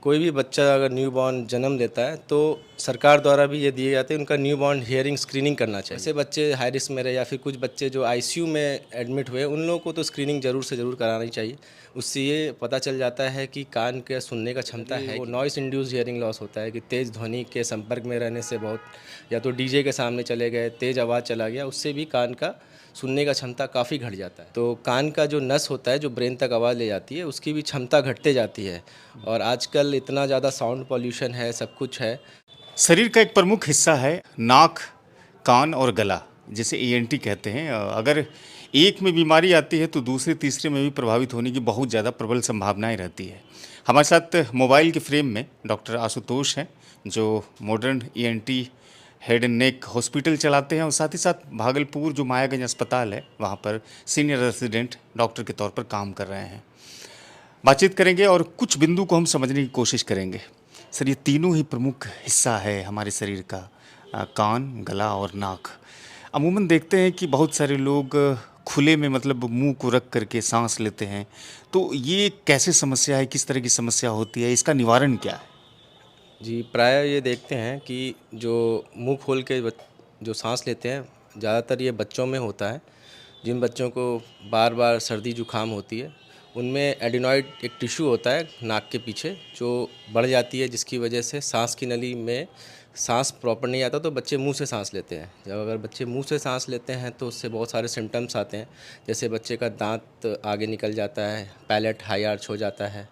कोई भी बच्चा अगर न्यूबॉर्न जन्म लेता है तो सरकार द्वारा भी ये दिए जाते हैं, उनका न्यूबॉर्न हियरिंग स्क्रीनिंग करना चाहिए। ऐसे बच्चे हाई रिस्क में रहे या फिर कुछ बच्चे जो आईसीयू में एडमिट हुए, उन लोगों को तो स्क्रीनिंग ज़रूर से ज़रूर करानी चाहिए। उससे ये पता चल जाता है कि कान के सुनने का क्षमता है। वो नॉइस इंड्यूस हियरिंग लॉस होता है कि तेज़ ध्वनि के संपर्क में रहने से, बहुत या तो डीजे के सामने चले गए, तेज़ आवाज़ चला गया, उससे भी कान का सुनने का क्षमता काफ़ी घट जाता है। तो कान का जो नस होता है जो ब्रेन तक आवाज़ ले जाती है, उसकी भी क्षमता घटते जाती है। और आजकल इतना ज़्यादा साउंड पॉल्यूशन है, सब कुछ है। शरीर का एक प्रमुख हिस्सा है नाक, कान और गला, जिसे ईएनटी कहते हैं। अगर एक में बीमारी आती है तो दूसरे तीसरे में भी प्रभावित होने की बहुत ज़्यादा प्रबल संभावनाएं रहती है। हमारे साथ मोबाइल के फ्रेम में डॉक्टर आशुतोष हैं, जो modern ENT head and neck hospital चलाते हैं और साथ ही साथ भागलपुर जो मायागंज अस्पताल है वहाँ पर सीनियर रेजिडेंट डॉक्टर के तौर पर काम कर रहे हैं। बातचीत करेंगे और कुछ बिंदु को हम समझने की कोशिश करेंगे। सर, ये तीनों ही प्रमुख हिस्सा है हमारे शरीर का, कान, गला और नाक। अमूमन देखते हैं कि बहुत सारे लोग खुले में मतलब मुंह को रख करके सांस लेते हैं, तो ये कैसे समस्या है, किस तरह की समस्या होती है, इसका निवारण क्या है? जी, प्रायः ये देखते हैं कि जो मुंह खोल के जो सांस लेते हैं, ज़्यादातर ये बच्चों में होता है। जिन बच्चों को बार बार सर्दी जुकाम होती है, उनमें एडिनॉइड एक टिश्यू होता है नाक के पीछे, जो बढ़ जाती है, जिसकी वजह से सांस की नली में सांस प्रॉपर नहीं आता, तो बच्चे मुंह से सांस लेते हैं। जब अगर बच्चे मुंह से सांस लेते हैं तो उससे बहुत सारे सिम्टम्स आते हैं, जैसे बच्चे का दांत आगे निकल जाता है, पैलेट हाई आर्च हो जाता है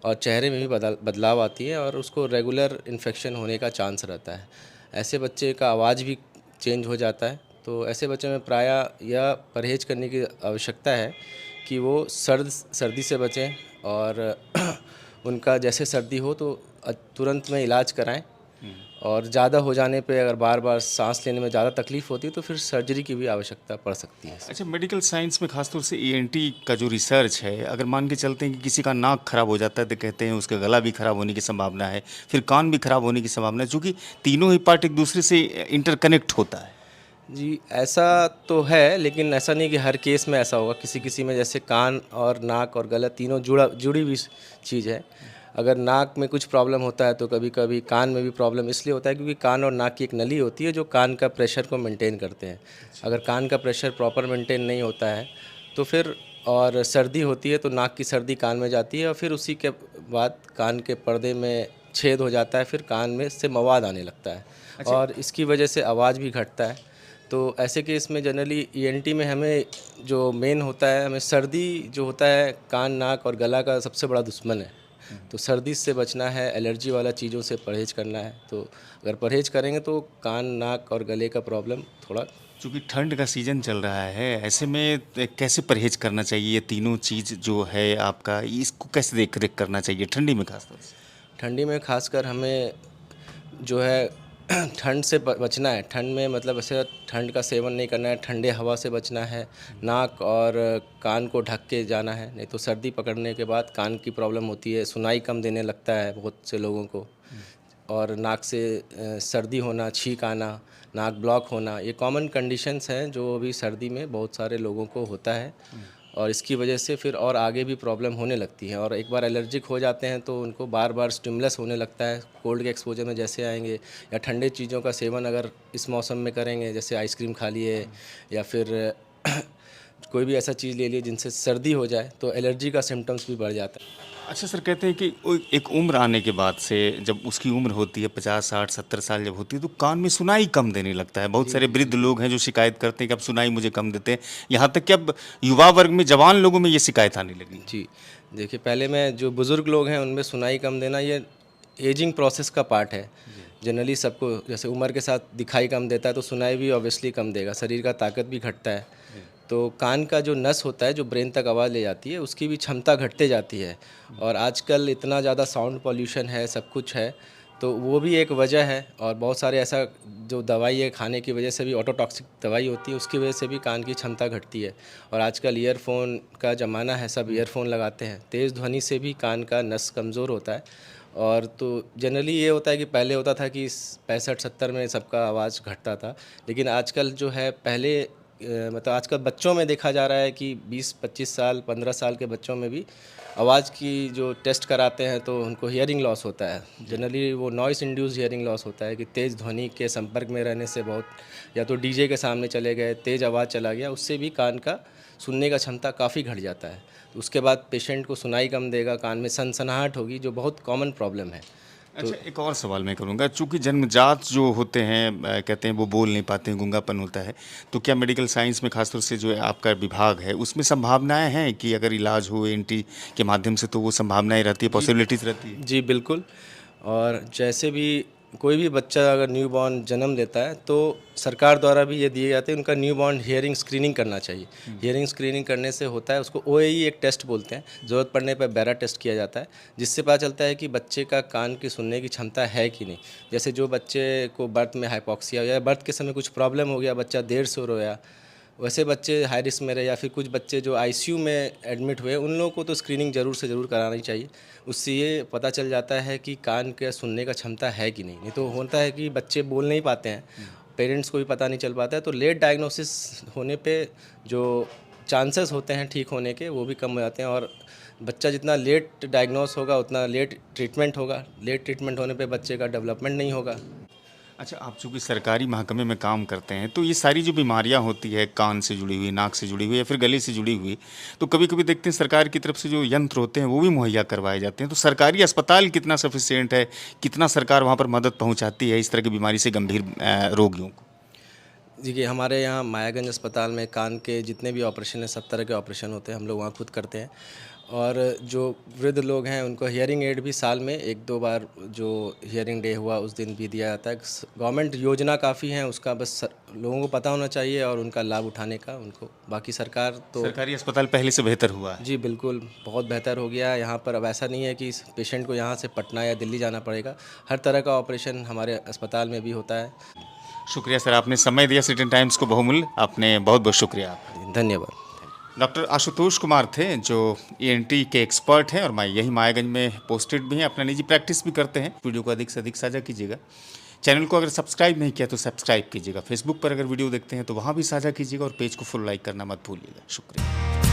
और चेहरे में भी बदलाव आती है और उसको रेगुलर इन्फेक्शन होने का चांस रहता है। ऐसे बच्चे का आवाज़ भी चेंज हो जाता है। तो ऐसे बच्चों में प्रायः यह परहेज़ करने की आवश्यकता है कि वो सर्दी से बचें और उनका जैसे सर्दी हो तो तुरंत में इलाज कराएं। और ज़्यादा हो जाने पे अगर बार बार सांस लेने में ज़्यादा तकलीफ़ होती है तो फिर सर्जरी की भी आवश्यकता पड़ सकती है। अच्छा, मेडिकल साइंस में खासतौर से ईएनटी का जो रिसर्च है, अगर मान के चलते हैं कि किसी का नाक खराब हो जाता है तो कहते हैं उसका गला भी खराब होने की संभावना है, फिर कान भी खराब होने की संभावना है, चूँकि तीनों ही पार्ट एक दूसरे से इंटरकनेक्ट होता है। जी, ऐसा तो है, लेकिन ऐसा नहीं कि हर केस में ऐसा होगा। किसी-किसी में जैसे कान और नाक और गला तीनों जुड़ी हुई चीज़ है। अगर नाक में कुछ प्रॉब्लम होता है तो कभी-कभी कान में भी प्रॉब्लम इसलिए होता है क्योंकि कान और नाक की एक नली होती है जो कान का प्रेशर को मेंटेन करते हैं। अगर कान का प्रेशर प्रॉपर मेंटेन नहीं होता है तो फिर और सर्दी होती है तो नाक की सर्दी कान में जाती है और फिर उसी के बाद कान के पर्दे में छेद हो जाता है, फिर कान में से मवाद आने लगता है अच्छा। और इसकी वजह से आवाज़ भी घटता है। तो ऐसे केस में जनरली ईएनटी में हमें जो मेन होता है, हमें सर्दी जो होता है कान, नाक और गला का सबसे बड़ा दुश्मन है। तो सर्दी से बचना है, एलर्जी वाला चीज़ों से परहेज़ करना है। तो अगर परहेज़ करेंगे तो कान, नाक और गले का प्रॉब्लम थोड़ा। चूँकि ठंड का सीज़न चल रहा है, ऐसे में कैसे परहेज़ करना चाहिए? ये तीनों चीज़ जो है आपका, इसको कैसे देख-रेख करना चाहिए ठंडी में खासतौर से? ठंडी में खासकर हमें जो है ठंड से बचना है। ठंड में मतलब ऐसे ठंड का सेवन नहीं करना है, ठंडे हवा से बचना है, नाक और कान को ढक के जाना है, नहीं तो सर्दी पकड़ने के बाद कान की प्रॉब्लम होती है, सुनाई कम देने लगता है बहुत से लोगों को। और नाक से सर्दी होना, छींक आना, नाक ब्लॉक होना, ये कॉमन कंडीशंस हैं जो अभी सर्दी में बहुत सारे लोगों को होता है और इसकी वजह से फिर और आगे भी प्रॉब्लम होने लगती है और एक बार एलर्जिक हो जाते हैं तो उनको बार बार स्टिमुलस होने लगता है। कोल्ड के एक्सपोजर में जैसे आएंगे या ठंडे चीज़ों का सेवन अगर इस मौसम में करेंगे, जैसे आइसक्रीम खा लिए या फिर कोई भी ऐसा चीज़ ले लिए जिनसे सर्दी हो जाए, तो एलर्जी का सिम्टम्स भी बढ़ जाता है। अच्छा सर, कहते हैं कि एक उम्र आने के बाद से, जब उसकी उम्र होती है 50, 60, 70 साल जब होती है, तो कान में सुनाई कम देने लगता है। बहुत जी सारे जी वृद्ध लोग हैं जो शिकायत करते हैं कि अब सुनाई मुझे कम देते हैं। यहाँ तक कि अब युवा वर्ग में, जवान लोगों में ये शिकायत आने लगी। जी। देखिए, पहले में जो बुज़ुर्ग लोग हैं उनमें सुनाई कम देना ये एजिंग प्रोसेस का पार्ट है। जनरली सबको जैसे उम्र के साथ दिखाई कम देता है तो सुनाई भी ऑब्वियसली कम देगा, शरीर का ताकत भी घटता है। तो कान का जो नस होता है जो ब्रेन तक आवाज़ ले जाती है, उसकी भी क्षमता घटते जाती है और आजकल इतना ज़्यादा साउंड पॉल्यूशन है, सब कुछ है, तो वो भी एक वजह है। और बहुत सारे ऐसा जो दवाई है खाने की वजह से भी, ऑटोटॉक्सिक दवाई होती है, उसकी वजह से भी कान की क्षमता घटती है। और आजकल ईयरफोन का ज़माना है, सब ईयरफोन लगाते हैं, तेज़ ध्वनि से भी कान का नस कमज़ोर होता है। और तो जनरली ये होता है कि पहले होता था कि 65-70 में सबका आवाज़ घटता था, लेकिन आजकल जो है, पहले मतलब आजकल बच्चों में देखा जा रहा है कि 20-25 साल 15 साल के बच्चों में भी आवाज़ की जो टेस्ट कराते हैं तो उनको हियरिंग लॉस होता है। जनरली वो नॉइस इंड्यूस हियरिंग लॉस होता है कि तेज़ ध्वनि के संपर्क में रहने से बहुत, या तो डीजे के सामने चले गए, तेज़ आवाज़ चला गया, उससे भी कान का सुनने का क्षमता काफ़ी घट जाता है। तो उसके बाद पेशेंट को सुनाई कम देगा, कान में सनसनाहट होगी, जो बहुत कॉमन प्रॉब्लम है। अच्छा, एक और सवाल मैं करूँगा, चूँकि जन्मजात जो होते हैं कहते हैं वो बोल नहीं पाते हैं, गूंगापन होता है, तो क्या मेडिकल साइंस में खासतौर से जो है आपका विभाग है, उसमें संभावनाएँ हैं कि अगर इलाज हो एएनटी के माध्यम से, तो वो संभावनाएँ रहती है, पॉसिबिलिटीज़ रहती है? जी बिल्कुल। और जैसे भी कोई भी बच्चा अगर न्यूबॉर्न जन्म लेता है तो सरकार द्वारा भी ये दिए जाते हैं, उनका न्यूबॉर्न हियरिंग स्क्रीनिंग करना चाहिए। हियरिंग स्क्रीनिंग करने से होता है, उसको ओएई एक टेस्ट बोलते हैं, ज़रूरत पड़ने पर बैरा टेस्ट किया जाता है, जिससे पता चलता है कि बच्चे का कान की सुनने की क्षमता है कि नहीं। जैसे जो बच्चे को बर्थ में हाइपॉक्सिया या बर्थ के समय कुछ प्रॉब्लम हो गया, बच्चा देर से रोया, वैसे बच्चे हाई रिस्क में रहे, या फिर कुछ बच्चे जो आईसीयू में एडमिट हुए, उन लोगों को तो स्क्रीनिंग ज़रूर से ज़रूर करानी चाहिए। उससे ये पता चल जाता है कि कान के सुनने का क्षमता है कि नहीं। नहीं तो होता है कि बच्चे बोल नहीं पाते हैं, पेरेंट्स को भी पता नहीं चल पाता है, तो लेट डायग्नोसिस होने पे जो चांसेस होते हैं ठीक होने के वो भी कम हो जाते हैं। और बच्चा जितना लेट डायग्नोस होगा उतना लेट ट्रीटमेंट होगा। लेट ट्रीटमेंट होने पे बच्चे का डेवलपमेंट नहीं होगा। अच्छा, आप चूँकि सरकारी महकमे में काम करते हैं, तो ये सारी जो बीमारियाँ होती है, कान से जुड़ी हुई, नाक से जुड़ी हुई या फिर गले से जुड़ी हुई, तो कभी-कभी देखते हैं सरकार की तरफ से जो यंत्र होते हैं, वो भी मुहैया करवाए जाते हैं। तो सरकारी अस्पताल कितना सफिशिएंट है, कितना सरकार वहाँ पर मदद पहुँचाती है इस तरह की बीमारी से गंभीर रोगियों को? देखिए, हमारे यहाँ मायागंज अस्पताल में कान के जितने भी ऑपरेशन हैं, सब तरह के ऑपरेशन होते हैं, हम लोग वहाँ खुद करते हैं। और जो वृद्ध लोग हैं उनको हियरिंग एड भी साल में 1-2 बार, जो हियरिंग डे हुआ उस दिन भी दिया जाता है। गवर्नमेंट योजना काफ़ी हैं, उसका बस लोगों को पता होना चाहिए और उनका लाभ उठाने का उनको। बाकी सरकार तो सरकारी अस्पताल पहले से बेहतर हुआ है। जी बिल्कुल, बहुत बेहतर हो गया है यहाँ पर। अब ऐसा नहीं है कि पेशेंट को यहाँ से पटना या दिल्ली जाना पड़ेगा, हर तरह का ऑपरेशन हमारे अस्पताल में भी होता है। शुक्रिया सर, आपने समय दिया सिटीजन टाइम्स को बहुमूल्य, आपने बहुत-बहुत शुक्रिया आपका। धन्यवाद। डॉक्टर आशुतोष कुमार थे, जो ईएनटी के एक्सपर्ट हैं और यही मायागंज में पोस्टेड भी हैं, अपना निजी प्रैक्टिस भी करते हैं। वीडियो को अधिक से अधिक साझा कीजिएगा। चैनल को अगर सब्सक्राइब नहीं किया तो सब्सक्राइब कीजिएगा। फेसबुक पर अगर वीडियो देखते हैं तो वहाँ भी साझा कीजिएगा और पेज को फुल लाइक करना मत भूलिएगा। शुक्रिया।